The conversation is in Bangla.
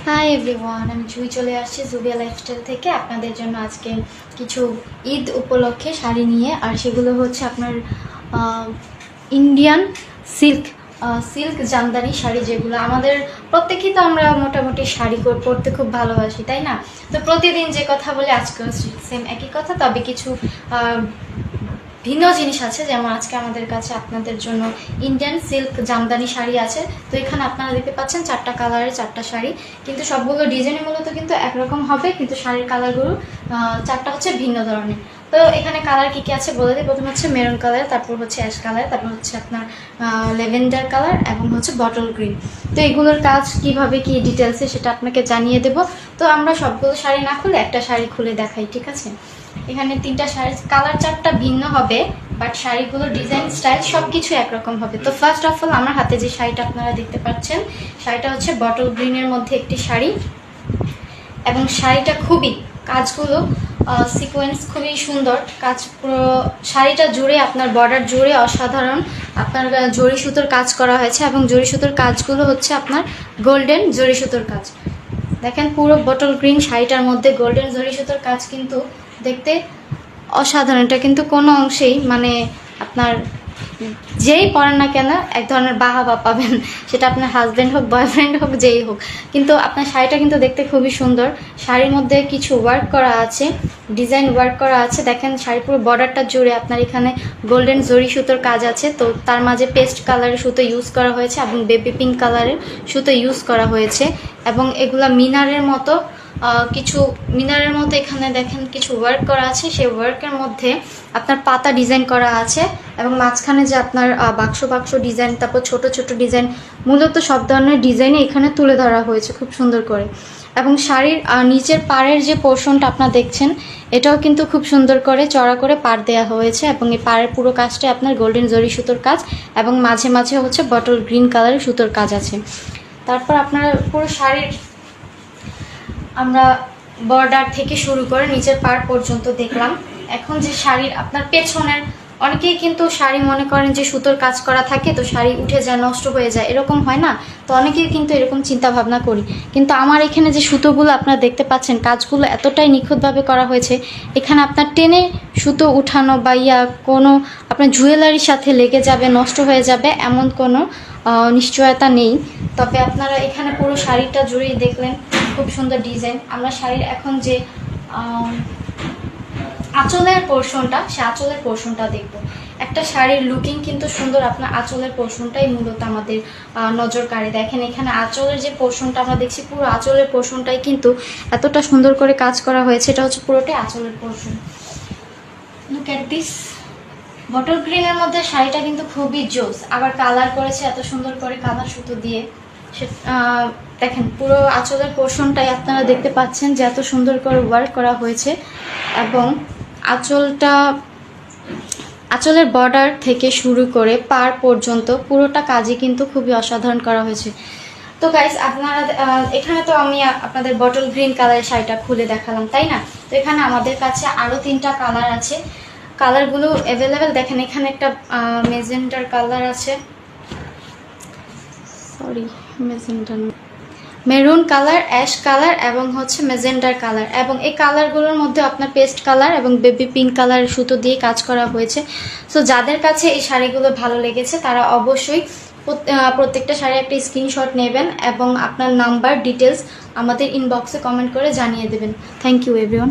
হাই এভরিওয়ান, আমি জুই চলে আসছি জুবিয়া লাইফস্টাইল থেকে আপনাদের জন্য আজকে কিছু ঈদ উপলক্ষে শাড়ি নিয়ে। আর সেগুলো হচ্ছে আপনার ইন্ডিয়ান সিল্ক জামদানি শাড়ি, যেগুলো আমাদের প্রত্যেকেই তো আমরা মোটামুটি শাড়ি পরতে খুব ভালোবাসি, তাই না? তো প্রতিদিন যে কথা বলি আজকেও সেম একই কথা, তবে কিছু ভিন্ন জিনিস আছে। যেমন আজকে আমাদের কাছে আপনাদের জন্য ইন্ডিয়ান সিল্ক জামদানি শাড়ি আছে। তো এখানে আপনারা দেখতে পাচ্ছেন 4টা কালারের 4টা শাড়ি, কিন্তু সবগুলো ডিজাইনের মূলত কিন্তু একরকম হবে, কিন্তু শাড়ির কালারগুলো 4টা হচ্ছে ভিন্ন ধরনের। তো এখানে কালার কী কী আছে বলে দিই। প্রথমে হচ্ছে মেরুন কালার, তারপর হচ্ছে অ্যাশ কালার, তারপর হচ্ছে আপনার ল্যাভেন্ডার কালার এবং হচ্ছে বটল গ্রিন। তো এগুলোর কাজ কিভাবে কি ডিটেলসে সেটা আপনাকে জানিয়ে দেব। তো আমরা সবগুলো শাড়ি না খুলে একটা শাড়ি খুলে দেখাই, ঠিক আছে? এখানে 3টা শাড়ির কালার 4টা ভিন্ন হবে, বাট শাড়িগুলোর ডিজাইন স্টাইল সব কিছু একরকম হবে। তো ফার্স্ট অফ অল আমার হাতে যে শাড়িটা আপনারা দেখতে পাচ্ছেন, শাড়িটা হচ্ছে বটল গ্রিনের মধ্যে একটি শাড়ি, এবং শাড়িটা খুবই কাজগুলো সিকোয়েন্স খুবই সুন্দর কাজ, পুরো শাড়িটা জুড়ে আপনার বর্ডার জুড়ে অসাধারণ আপনার জরি সুতোর কাজ করা হয়েছে, এবং জরি সুতোর কাজগুলো হচ্ছে আপনার গোল্ডেন জরি সুতোর কাজ। দেখেন পুরো বটল গ্রিন শাড়িটার মধ্যে গোল্ডেন জরি সুতোর কাজ কিন্তু দেখতে অসাধারণ। এটা কিন্তু কোনো অংশেই মানে আপনার যেই পরেন না কেন এক ধরনের বাহাবা পাবেন, সেটা আপনার হাজব্যান্ড হোক বয়ফ্রেন্ড হোক যেই হোক। কিন্তু আপনার শাড়িটা কিন্তু দেখতে খুবই সুন্দর। শাড়ির মধ্যে কিছু ওয়ার্ক করা আছে, ডিজাইন ওয়ার্ক করা আছে। দেখেন শাড়ি পুরো বর্ডারটা জুড়ে আপনার এখানে গোল্ডেন জরি সুতোর কাজ আছে। তো তার মাঝে পেস্ট কালারের সুতো ইউজ করা হয়েছে এবং বেবি পিঙ্ক কালারের সুতো ইউজ করা হয়েছে, এবং এগুলা মিনারের মতো মিনারের মধ্যে এখানে দেখেন কিছু ওয়ার্ক করা আছে। সেই ওয়ার্কের মধ্যে আপনার পাতা ডিজাইন করা আছে, এবং মাঝখানে যে আপনার বাক্স ডিজাইন, তারপর ছোট ছোট ডিজাইন, মূলত সব ধরনের ডিজাইনে এখানে তুলে ধরা হয়েছে খুব সুন্দর করে। এবং শাড়ির নিচের পাড়ের যে পোর্শনটা আপনারা দেখছেন, এটাও কিন্তু খুব সুন্দর করে চড়া করে পাড় দেওয়া হয়েছে, এবং এই পাড়ের পুরো কাজটা আপনার গোল্ডেন জরি সুতোর কাজ, এবং মাঝে মাঝে হচ্ছে বটল গ্রিন কালারের সুতোর কাজ আছে। তারপর আপনার পুরো শাড়ির আমরা বর্ডার থেকে শুরু করে নিচের পাড় পর্যন্ত দেখলাম। এখন যে শাড়ির আপনার পেছনের, অনেকেই কিন্তু শাড়ি মনে করেন যে সুতোর কাজ করা থাকে তো শাড়ি উঠে যায়, নষ্ট হয়ে যায়, এরকম হয় না? তো অনেকেই কিন্তু এরকম চিন্তা ভাবনা করি, কিন্তু আমার এখানে যে সুতোগুলো আপনারা দেখতে পাচ্ছেন, কাজগুলো এতটাই নিখুঁতভাবে করা হয়েছে। এখানে আপনার টেনে সুতো উঠানো বা কোনো আপনার জুয়েলারির সাথে লেগে যাবে, নষ্ট হয়ে যাবে এমন কোনো নিশ্চয়তা নেই। তবে আপনারা এখানে পুরো শাড়িটা জুড়েই দেখলেন খুব সুন্দর ডিজাইন। আমরা শাড়ির এখন যে আঁচলের পোর্শনটা, সে আঁচলের পোর্শনটা দেখব। একটা শাড়ির লুকিং কিন্তু সুন্দর, আপনার আঁচলের পোর্শনটাই মূলত আমাদের নজর কাড়ে। দেখেন এখানে আঁচলের যে পোর্শনটা আমরা দেখছি, পুরো আঁচলের পোর্শনটাই কিন্তু এতটা সুন্দর করে কাজ করা হয়েছে। এটা হচ্ছে পুরোটাই আঁচলের portion. Look at this, bottle গ্রিনের মধ্যে শাড়িটা কিন্তু খুবই জোস, আবার কালার করেছে এত সুন্দর করে কালার সুতো দিয়ে। দেখেন পুরো আঁচলের পোর্শনটাই আপনারা দেখতে পাচ্ছেন যে এত সুন্দর করে ওয়ার্ক করা হয়েছে, এবং আঁচলের বর্ডার থেকে শুরু করে পাড় পর্যন্ত পুরোটা কাজই কিন্তু খুবই অসাধারণ করা হয়েছে। তো গাইস, আপনারা এখানে তো আমি আপনাদের বটল গ্রিন কালারের শাড়িটা খুলে দেখালাম, তাই না? তো এখানে আমাদের কাছে আরও 3টা কালার আছে। কালারগুলো অ্যাভেলেবেল। দেখেন এখানে একটা মেজেন্ডার কালার আছে, মেরুন কালার, অ্যাশ কালার এবং হচ্ছে মেজেন্ডার কালার, এবং এই কালারগুলোর মধ্যে আপনার পেস্ট কালার এবং বেবি পিঙ্ক কালারের সুতো দিয়ে কাজ করা হয়েছে। সো যাদের কাছে এই শাড়িগুলো ভালো লেগেছে তারা অবশ্যই প্রত্যেকটা শাড়ি একটা স্ক্রিনশট নেবেন, এবং আপনার নাম্বার ডিটেলস আমাদের ইনবক্সে কমেন্ট করে জানিয়ে দেবেন। Thank you everyone.